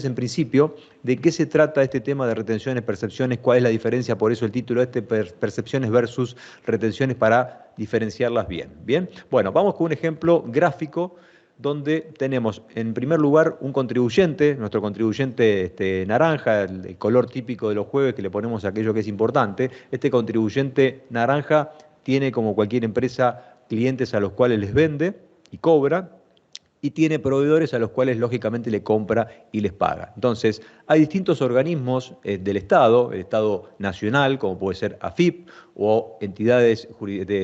en principio, ¿de qué se trata este tema de retenciones, percepciones? ¿Cuál es la diferencia? Por eso el título percepciones versus retenciones, para diferenciarlas bien. Bien, bueno, vamos con un ejemplo gráfico donde tenemos en primer lugar un contribuyente, nuestro contribuyente naranja, el color típico de los jueves que le ponemos a aquello que es importante. Este contribuyente naranja tiene, como cualquier empresa, clientes a los cuales les vende y cobra, y tiene proveedores a los cuales lógicamente le compra y les paga. Entonces, hay distintos organismos del Estado, el Estado nacional, como puede ser AFIP, o entidades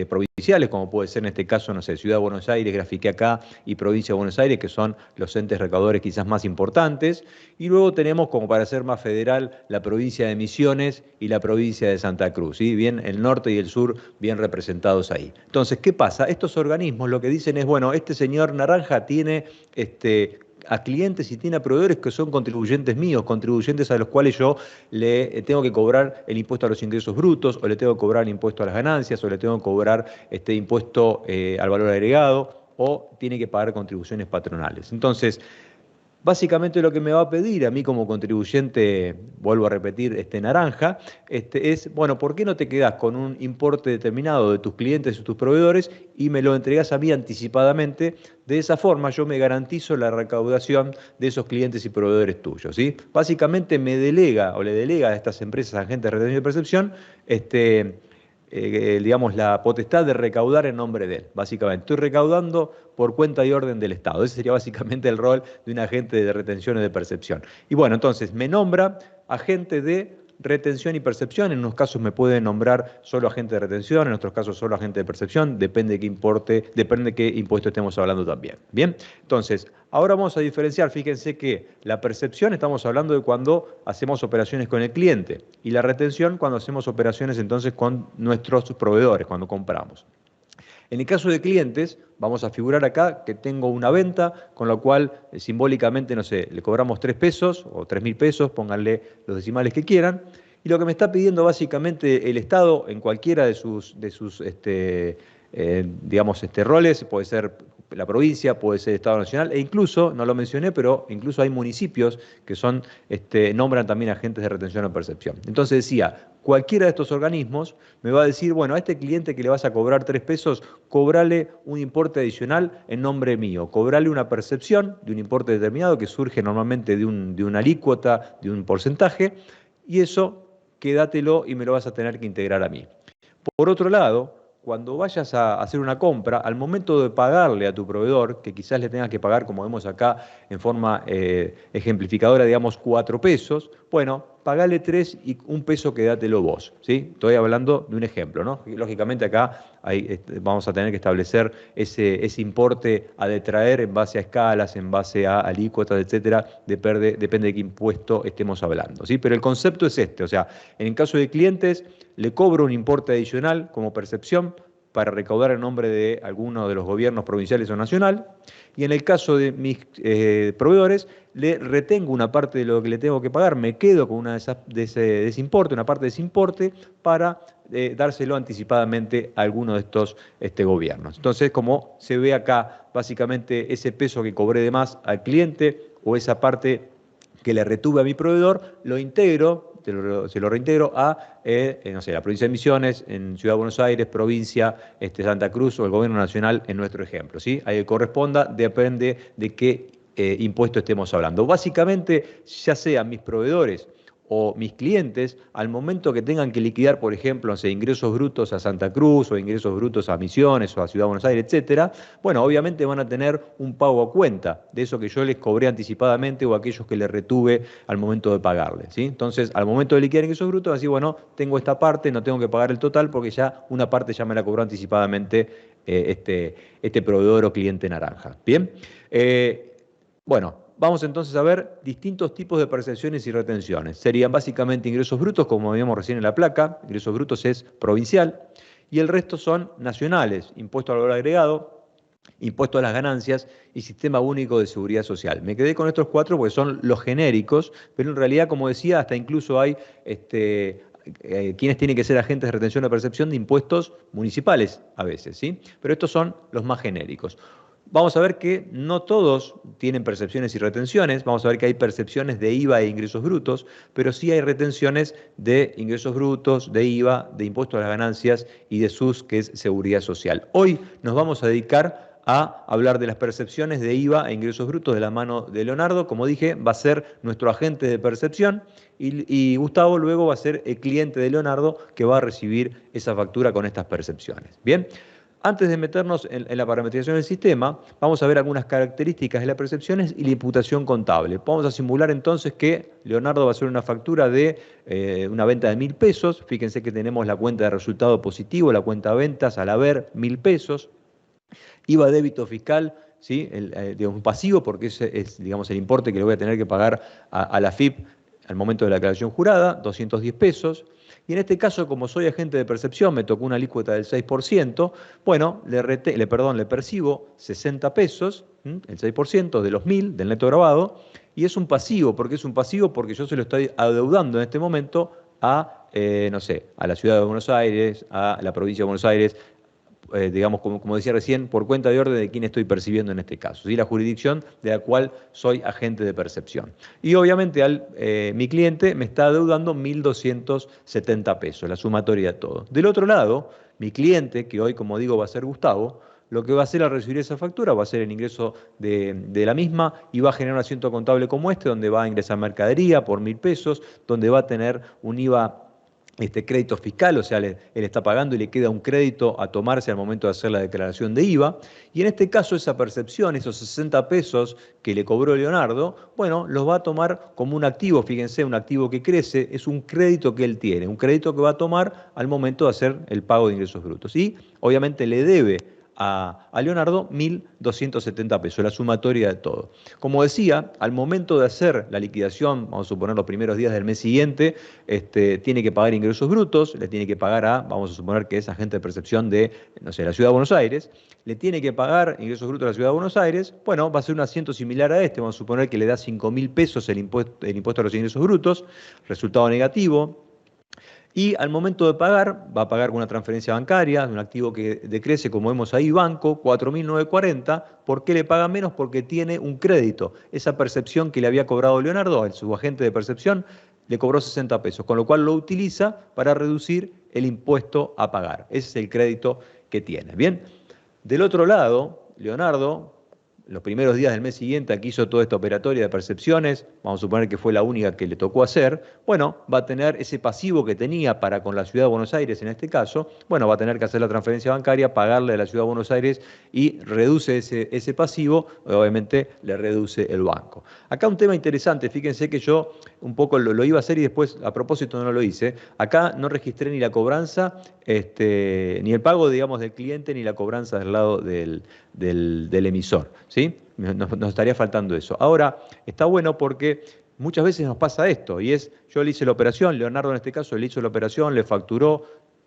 provinciales, como puede ser en este caso, no sé, Ciudad de Buenos Aires, grafiqué acá, y Provincia de Buenos Aires, que son los entes recaudadores quizás más importantes. Y luego tenemos, como para ser más federal, la provincia de Misiones y la provincia de Santa Cruz, ¿sí? Bien el norte y el sur bien representados ahí. Entonces, ¿qué pasa? Estos organismos lo que dicen es, bueno, este señor naranja tiene a clientes y tiene a proveedores que son contribuyentes míos, contribuyentes a los cuales yo le tengo que cobrar el impuesto a los ingresos brutos, o le tengo que cobrar el impuesto a las ganancias, o le tengo que cobrar impuesto al valor agregado, o tiene que pagar contribuciones patronales. Entonces, básicamente lo que me va a pedir a mí como contribuyente, vuelvo a repetir, naranja, es, bueno, ¿por qué no te quedás con un importe determinado de tus clientes y tus proveedores y me lo entregás a mí anticipadamente? De esa forma yo me garantizo la recaudación de esos clientes y proveedores tuyos, ¿sí? Básicamente me delega o le delega a estas empresas agentes de retención y percepción, digamos, la potestad de recaudar en nombre de él. Básicamente, estoy recaudando por cuenta y orden del Estado. Ese sería básicamente el rol de un agente de retención y de percepción. Y bueno, entonces me nombra agente de retención y percepción. En unos casos me puede nombrar solo agente de retención, en otros casos solo agente de percepción, depende de qué importe, depende de qué impuesto estemos hablando también. Bien, entonces, ahora vamos a diferenciar. Fíjense que la percepción estamos hablando de cuando hacemos operaciones con el cliente, y la retención cuando hacemos operaciones entonces con nuestros proveedores, cuando compramos. En el caso de clientes, vamos a figurar acá que tengo una venta, con la cual simbólicamente, no sé, le cobramos 3 pesos o 3.000 pesos, pónganle los decimales que quieran, y lo que me está pidiendo básicamente el Estado en cualquiera de sus digamos, roles, puede ser la provincia, puede ser el Estado Nacional, e incluso, no lo mencioné, pero incluso hay municipios que son, nombran también agentes de retención o percepción. Entonces decía, cualquiera de estos organismos me va a decir, bueno, a este cliente que le vas a cobrar 3 pesos, cobrale un importe adicional en nombre mío, cobrale una percepción de un importe determinado que surge normalmente de una alícuota, de un porcentaje, y eso quédatelo y me lo vas a tener que integrar a mí. Por otro lado, cuando vayas a hacer una compra, al momento de pagarle a tu proveedor, que quizás le tengas que pagar, como vemos acá en forma ejemplificadora, digamos 4 pesos, bueno, pagale 3 y 1 peso quédatelo vos, ¿sí? Estoy hablando de un ejemplo, ¿no? Lógicamente acá vamos a tener que establecer ese importe a detraer en base a escalas, en base a alícuotas, etcétera, depende de qué impuesto estemos hablando, ¿sí? Pero el concepto es o sea, en el caso de clientes, le cobro un importe adicional como percepción para recaudar en nombre de alguno de los gobiernos provinciales o nacional, y en el caso de mis proveedores, le retengo una parte de lo que le tengo que pagar, me quedo con una de ese importe, una parte de ese importe, para dárselo anticipadamente a alguno de estos gobiernos. Entonces, como se ve acá, básicamente ese peso que cobré de más al cliente o esa parte que le retuve a mi proveedor, lo integro, se lo reintegro a, no sé, la provincia de Misiones, en Ciudad de Buenos Aires, provincia, Santa Cruz o el gobierno nacional en nuestro ejemplo, ¿sí? Ahí corresponda, depende de qué impuesto estemos hablando. Básicamente, ya sean mis proveedores o mis clientes, al momento que tengan que liquidar, por ejemplo, no sé, ingresos brutos a Santa Cruz o ingresos brutos a Misiones o a Ciudad de Buenos Aires, etcétera, bueno, obviamente van a tener un pago a cuenta de eso que yo les cobré anticipadamente o aquellos que les retuve al momento de pagarle, ¿sí? Entonces, al momento de liquidar ingresos brutos, así, bueno, tengo esta parte, no tengo que pagar el total porque ya una parte ya me la cobró anticipadamente este proveedor o cliente naranja. Bien, bueno, vamos entonces a ver distintos tipos de percepciones y retenciones. Serían básicamente ingresos brutos, como veíamos recién en la placa. Ingresos brutos es provincial. Y el resto son nacionales: impuesto al valor agregado, impuesto a las ganancias y sistema único de seguridad social. Me quedé con estos 4 porque son los genéricos, pero en realidad, como decía, hasta incluso hay quienes tienen que ser agentes de retención o percepción de impuestos municipales a veces, ¿sí? Pero estos son los más genéricos. Vamos a ver que no todos tienen percepciones y retenciones, vamos a ver que hay percepciones de IVA e ingresos brutos, pero sí hay retenciones de ingresos brutos, de IVA, de impuestos a las ganancias y de SUS, que es Seguridad Social. Hoy nos vamos a dedicar a hablar de las percepciones de IVA e ingresos brutos de la mano de Leonardo. Como dije, va a ser nuestro agente de percepción y Gustavo luego va a ser el cliente de Leonardo que va a recibir esa factura con estas percepciones. Bien. Antes de meternos en la parametrización del sistema, vamos a ver algunas características de las percepciones y la imputación contable. Vamos a simular entonces que Leonardo va a hacer una factura de una venta de 1.000 pesos. Fíjense que tenemos la cuenta de resultado positivo, la cuenta de ventas al haber 1.000 pesos. IVA débito fiscal, ¿sí? Digamos, pasivo, porque ese es digamos, el importe que le voy a tener que pagar a la FIP al momento de la declaración jurada, 210 pesos. Y en este caso, como soy agente de percepción, me tocó una alícuota del 6%, bueno, le percibo 60 pesos, el 6% de los 1.000 del neto grabado, y es un pasivo. ¿Por qué es un pasivo? Porque yo se lo estoy adeudando en este momento a, no sé, a la ciudad de Buenos Aires, a la provincia de Buenos Aires, digamos, como decía recién, por cuenta de orden de quién estoy percibiendo en este caso, ¿sí? La jurisdicción de la cual soy agente de percepción. Y obviamente mi cliente me está adeudando 1.270 pesos, la sumatoria de todo. Del otro lado, mi cliente, que hoy, como digo, va a ser Gustavo, lo que va a hacer al recibir esa factura va a ser el ingreso de la misma y va a generar un asiento contable como este, donde va a ingresar mercadería por 1.000 pesos, donde va a tener un IVA crédito fiscal, o sea, él está pagando y le queda un crédito a tomarse al momento de hacer la declaración de IVA. Y en este caso esa percepción, esos 60 pesos que le cobró Leonardo, bueno, los va a tomar como un activo, fíjense, un activo que crece, es un crédito que él tiene, un crédito que va a tomar al momento de hacer el pago de ingresos brutos. Y obviamente le debe a Leonardo 1.270 pesos, la sumatoria de todo. Como decía, al momento de hacer la liquidación, vamos a suponer los primeros días del mes siguiente, tiene que pagar ingresos brutos, le tiene que pagar vamos a suponer que es agente de percepción de, no sé, la Ciudad de Buenos Aires, le tiene que pagar ingresos brutos a la Ciudad de Buenos Aires, bueno, va a ser un asiento similar a este, vamos a suponer que le da 5.000 pesos el impuesto a los ingresos brutos, resultado negativo. Y al momento de pagar, va a pagar con una transferencia bancaria de un activo que decrece, como vemos ahí, banco, 4.940. ¿Por qué le paga menos? Porque tiene un crédito. Esa percepción que le había cobrado Leonardo, su agente de percepción, le cobró 60 pesos, con lo cual lo utiliza para reducir el impuesto a pagar. Ese es el crédito que tiene. Bien, del otro lado, Leonardo, los primeros días del mes siguiente, aquí hizo toda esta operatoria de percepciones, vamos a suponer que fue la única que le tocó hacer, bueno, va a tener ese pasivo que tenía para con la Ciudad de Buenos Aires en este caso, bueno, va a tener que hacer la transferencia bancaria, pagarle a la Ciudad de Buenos Aires y reduce ese pasivo, obviamente le reduce el banco. Acá un tema interesante, fíjense que yo un poco lo iba a hacer y después a propósito no lo hice, acá no registré ni la cobranza, ni el pago, digamos, del cliente, ni la cobranza del lado del emisor, ¿sí? Nos estaría faltando eso. Ahora, está bueno porque muchas veces nos pasa esto, y es, yo le hice la operación, Leonardo en este caso le hizo la operación, le facturó,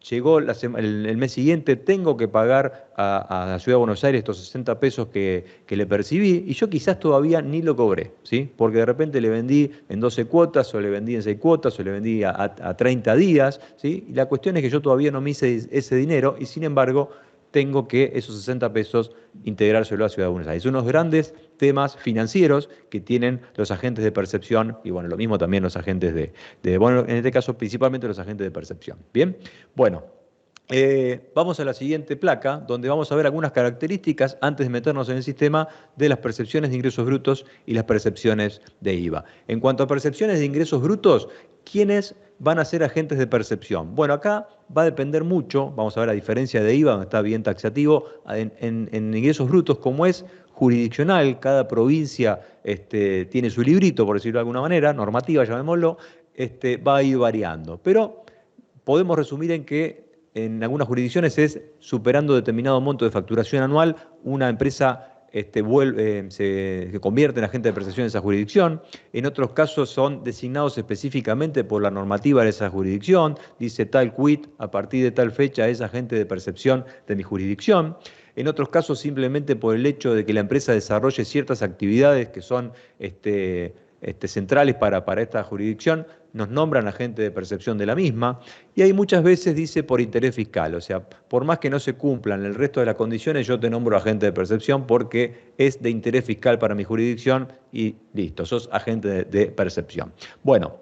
llegó el mes siguiente, tengo que pagar a la Ciudad de Buenos Aires estos 60 pesos que le percibí, y yo quizás todavía ni lo cobré, ¿sí? Porque de repente le vendí en 12 cuotas, o le vendí en 6 cuotas, o le vendí a 30 días, ¿sí? Y la cuestión es que yo todavía no me hice ese dinero, y sin embargo tengo que esos 60 pesos integrárselo a Ciudad de Buenos Aires. Unos grandes temas financieros que tienen los agentes de percepción y bueno, lo mismo también los agentes bueno, en este caso principalmente los agentes de percepción. Bien, bueno. Vamos a la siguiente placa, donde vamos a ver algunas características antes de meternos en el sistema de las percepciones de ingresos brutos y las percepciones de IVA. En cuanto a percepciones de ingresos brutos, ¿quiénes van a ser agentes de percepción? Bueno, acá va a depender mucho, vamos a ver a diferencia de IVA, donde está bien taxativo, en ingresos brutos, como es jurisdiccional, cada provincia tiene su librito, por decirlo de alguna manera, normativa, llamémoslo, va a ir variando. Pero podemos resumir en que en algunas jurisdicciones es superando determinado monto de facturación anual, una empresa se convierte en agente de percepción de esa jurisdicción. En otros casos son designados específicamente por la normativa de esa jurisdicción, dice tal quit, a partir de tal fecha es agente de percepción de mi jurisdicción. En otros casos simplemente por el hecho de que la empresa desarrolle ciertas actividades que son centrales para esta jurisdicción, nos nombran agente de percepción de la misma, y hay muchas veces dice por interés fiscal, o sea, por más que no se cumplan el resto de las condiciones, yo te nombro agente de percepción porque es de interés fiscal para mi jurisdicción y listo, sos agente de percepción. Bueno,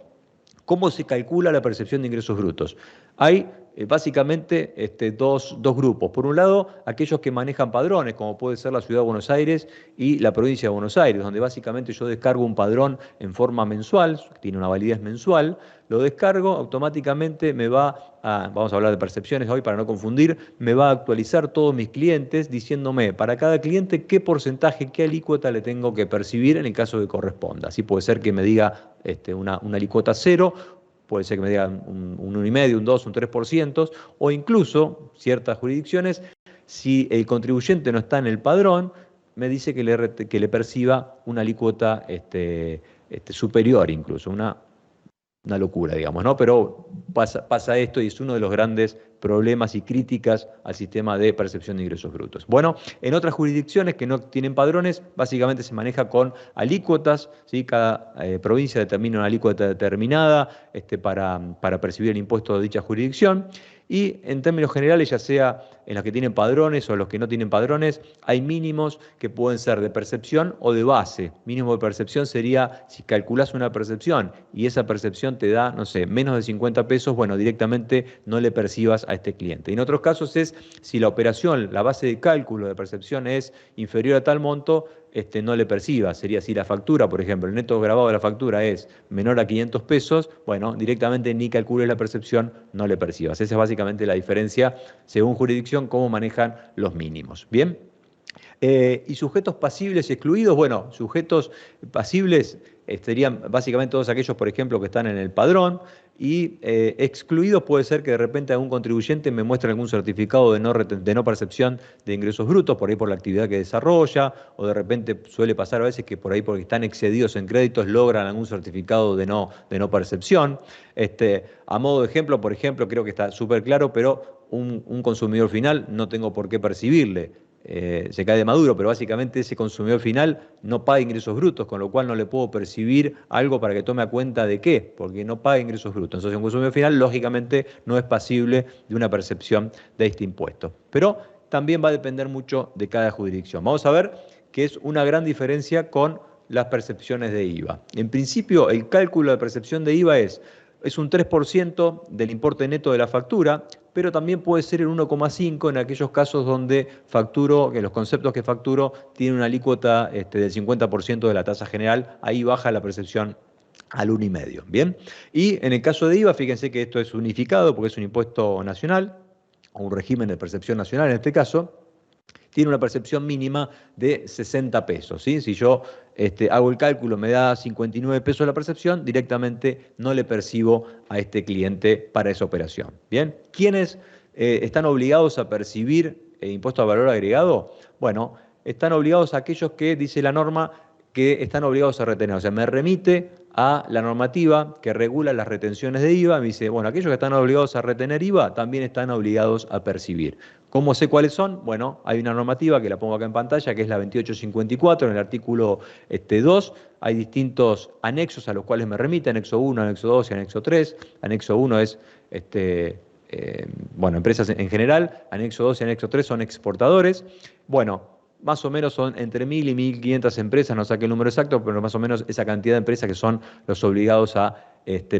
¿cómo se calcula la percepción de ingresos brutos? Hay básicamente dos grupos. Por un lado, aquellos que manejan padrones, como puede ser la Ciudad de Buenos Aires y la Provincia de Buenos Aires, donde básicamente yo descargo un padrón en forma mensual, tiene una validez mensual, lo descargo, automáticamente me va a, vamos a hablar de percepciones hoy para no confundir, me va a actualizar todos mis clientes diciéndome para cada cliente qué porcentaje, qué alícuota le tengo que percibir en el caso que corresponda. Así puede ser que me diga una alícuota 0, puede ser que me digan un 1,5, un 2, un 3%, o incluso, ciertas jurisdicciones, si el contribuyente no está en el padrón, me dice que le perciba una alícuota superior incluso, una locura, digamos, ¿no? Pero pasa esto y es uno de los grandes problemas y críticas al sistema de percepción de ingresos brutos. Bueno, en otras jurisdicciones que no tienen padrones, básicamente se maneja con alícuotas, ¿sí? Cada provincia determina una alícuota determinada para percibir el impuesto de dicha jurisdicción. Y en términos generales, ya sea en los que tienen padrones o los que no tienen padrones, hay mínimos que pueden ser de percepción o de base. Mínimo de percepción sería si calculás una percepción y esa percepción te da, no sé, menos de 50 pesos, bueno, directamente no le percibas a este cliente. Y en otros casos es si la operación, la base de cálculo de percepción es inferior a tal monto, no le perciba. Sería si la factura, por ejemplo, el neto grabado de la factura es menor a 500 pesos, bueno, directamente ni calcules la percepción, no le percibas. Esa es básicamente la diferencia, según jurisdicción, cómo manejan los mínimos. ¿Bien? Y sujetos pasibles y excluidos, bueno, sujetos pasibles serían básicamente todos aquellos, por ejemplo, que están en el padrón, y excluidos puede ser que de repente algún contribuyente me muestre algún certificado de no percepción de ingresos brutos, por ahí por la actividad que desarrolla, o de repente suele pasar a veces que por ahí porque están excedidos en créditos logran algún certificado de no percepción. A modo de ejemplo, por ejemplo, creo que está súper claro, pero un consumidor final no tengo por qué percibirle. Se cae de maduro, pero básicamente ese consumidor final no paga ingresos brutos, con lo cual no le puedo percibir algo para que tome a cuenta de qué, porque no paga ingresos brutos. Entonces un consumidor final lógicamente no es pasible de una percepción de este impuesto. Pero también va a depender mucho de cada jurisdicción. Vamos a ver que es una gran diferencia con las percepciones de IVA. En principio, el cálculo de percepción de IVA es un 3% del importe neto de la factura, pero también puede ser el 1,5 en aquellos casos donde que los conceptos que facturo tienen una alícuota del 50% de la tasa general, ahí baja la percepción al 1,5. ¿Bien? Y en el caso de IVA, fíjense que esto es unificado porque es un impuesto nacional, o un régimen de percepción nacional en este caso, tiene una percepción mínima de 60 pesos. ¿Sí? Si yo hago el cálculo, me da 59 pesos la percepción, directamente no le percibo a este cliente para esa operación. ¿Bien? ¿Quiénes están obligados a percibir impuesto a valor agregado? Bueno, están obligados aquellos que, dice la norma, que están obligados a retener. O sea, me remite a la normativa que regula las retenciones de IVA. Me dice, bueno, aquellos que están obligados a retener IVA también están obligados a percibir. ¿Cómo sé cuáles son? Bueno, hay una normativa que la pongo acá en pantalla, que es la 2854, en el artículo 2. Hay distintos anexos a los cuales me remite, anexo 1, anexo 2 y anexo 3. Anexo 1 es empresas en general, anexo 2 y anexo 3 son exportadores. Bueno, más o menos son entre 1.000 y 1.500 empresas, no saqué el número exacto, pero más o menos esa cantidad de empresas que son los obligados a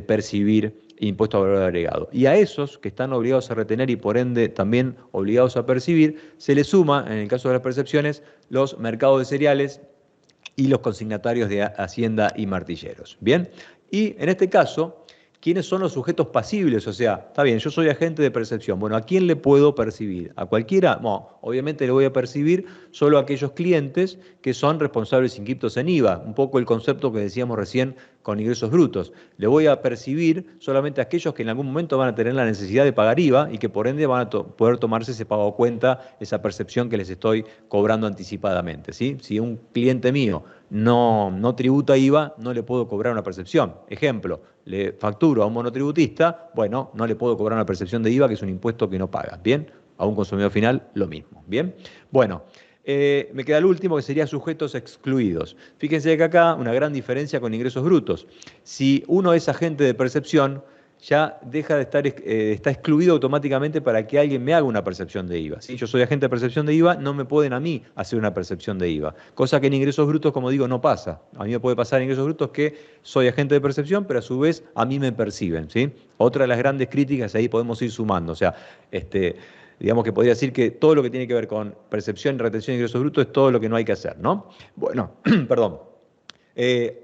percibir impuesto a valor agregado. Y a esos que están obligados a retener y por ende también obligados a percibir, se le suma, en el caso de las percepciones, los mercados de cereales y los consignatarios de Hacienda y martilleros. ¿Bien? Y en este caso, ¿quiénes son los sujetos pasibles? O sea, está bien, yo soy agente de percepción. Bueno, ¿a quién le puedo percibir? ¿A cualquiera? No, obviamente le voy a percibir solo a aquellos clientes que son responsables inscriptos en IVA. Un poco el concepto que decíamos recién con ingresos brutos. Le voy a percibir solamente a aquellos que en algún momento van a tener la necesidad de pagar IVA y que por ende van a poder tomarse ese pago a cuenta, esa percepción que les estoy cobrando anticipadamente. ¿Sí? Si un cliente mío no tributa IVA, no le puedo cobrar una percepción. Ejemplo, le facturo a un monotributista, bueno, no le puedo cobrar una percepción de IVA, que es un impuesto que no paga. ¿Bien? A un consumidor final, lo mismo. ¿Bien? Bueno, Me queda el último, que sería sujetos excluidos. Fíjense que acá una gran diferencia con ingresos brutos. Si uno es agente de percepción, ya deja de estar, está excluido automáticamente para que alguien me haga una percepción de IVA. Si yo soy agente de percepción de IVA, no me pueden a mí hacer una percepción de IVA. Cosa que en ingresos brutos, como digo, no pasa. A mí me puede pasar en ingresos brutos que soy agente de percepción, pero a su vez a mí me perciben, ¿sí? Otra de las grandes críticas, ahí podemos ir sumando. O sea, digamos que podría decir que todo lo que tiene que ver con percepción y retención de ingresos brutos es todo lo que no hay que hacer, ¿no? Bueno, perdón.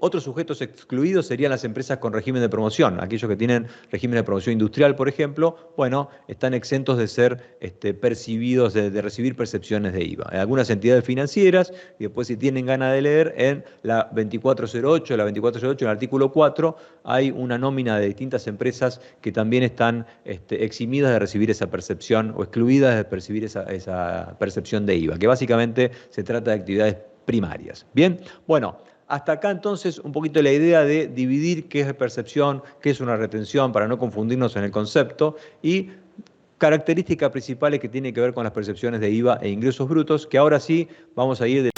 Otros sujetos excluidos serían las empresas con régimen de promoción. Aquellos que tienen régimen de promoción industrial, por ejemplo, bueno, están exentos de ser percibidos, de recibir percepciones de IVA. En algunas entidades financieras, y después si tienen ganas de leer, en la 2408, en el artículo 4, hay una nómina de distintas empresas que también están eximidas de recibir esa percepción o excluidas de percibir esa percepción de IVA, que básicamente se trata de actividades primarias. Bien, bueno. Hasta acá entonces un poquito la idea de dividir qué es percepción, qué es una retención, para no confundirnos en el concepto, y características principales que tienen que ver con las percepciones de IVA e ingresos brutos, que ahora sí vamos a ir de